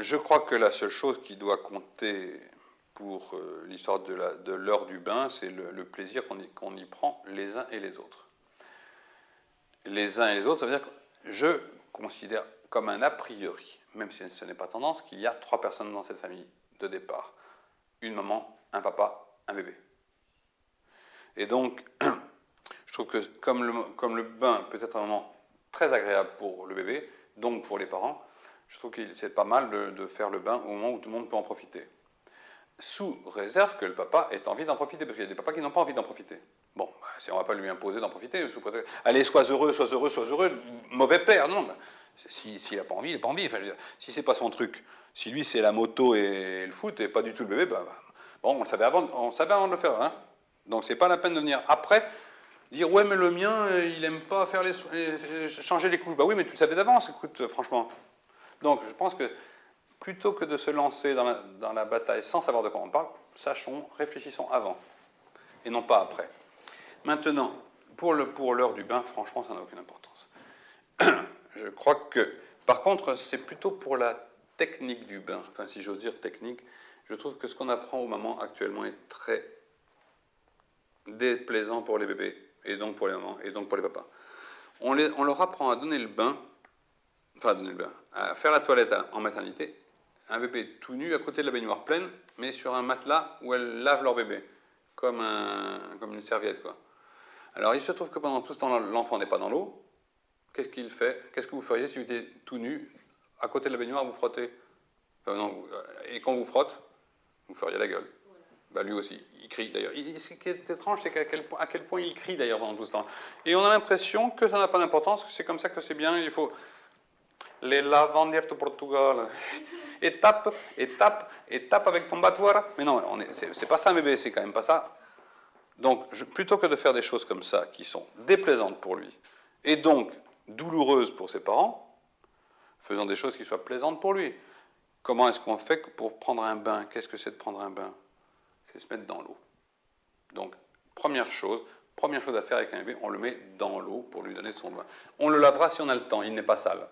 Je crois que la seule chose qui doit compter pour l'histoire de l'heure du bain, c'est le plaisir qu'on y prend les uns et les autres. Les uns et les autres, ça veut dire que je considère comme un a priori, même si ce n'est pas tendance, qu'il y a 3 personnes dans cette famille de départ. Une maman, un papa, un bébé. Et donc, je trouve que comme le bain peut être un moment très agréable pour le bébé, donc pour les parents, je trouve que c'est pas mal de faire le bain au moment où tout le monde peut en profiter. Sous réserve que le papa ait envie d'en profiter, parce qu'il y a des papas qui n'ont pas envie d'en profiter. Bon, on ne va pas lui imposer d'en profiter. Allez, sois heureux, sois heureux, sois heureux. Mauvais père, non. S'il n'a pas envie, il n'a pas envie. Enfin, si c'est pas son truc, si lui c'est la moto et le foot et pas du tout le bébé, bon, on le savait avant de le faire. Hein. Donc c'est pas la peine de venir après dire ouais mais le mien il aime pas faire changer les couches. Bah oui mais tu le savais d'avance. Écoute, franchement. Donc je pense que plutôt que de se lancer dans la bataille sans savoir de quoi on parle, réfléchissons avant et non pas après. Maintenant, pour l'heure du bain, franchement, ça n'a aucune importance. Je crois que, par contre, c'est plutôt pour la technique du bain, enfin, si j'ose dire technique, je trouve que ce qu'on apprend aux mamans actuellement est très déplaisant pour les bébés, et donc pour les mamans, et donc pour les papas. On leur apprend à donner le bain, à faire la toilette en maternité, un bébé tout nu à côté de la baignoire pleine, mais sur un matelas où elles lavent leur bébé, comme une serviette, quoi. Alors, il se trouve que pendant tout ce temps, l'enfant n'est pas dans l'eau. Qu'est-ce qu'il fait? Qu'est-ce que vous feriez si vous étiez tout nu, à côté de la baignoire, vous frottez? Et quand vous frotte, vous feriez la gueule. Voilà. Bah, lui aussi, il crie d'ailleurs. Ce qui est étrange, c'est à quel point il crie d'ailleurs pendant tout ce temps. Et on a l'impression que ça n'a pas d'importance, que c'est comme ça que c'est bien, il faut... Les lavandières de Portugal. Étape avec ton battoir. Mais non, c'est pas ça, bébé, c'est quand même pas ça. Donc, plutôt que de faire des choses comme ça, qui sont déplaisantes pour lui, et donc douloureuses pour ses parents, faisons des choses qui soient plaisantes pour lui. Comment est-ce qu'on fait pour prendre un bain? Qu'est-ce que c'est de prendre un bain? C'est se mettre dans l'eau. Donc, première chose à faire avec un bébé, on le met dans l'eau pour lui donner son bain. On le lavera si on a le temps, il n'est pas sale.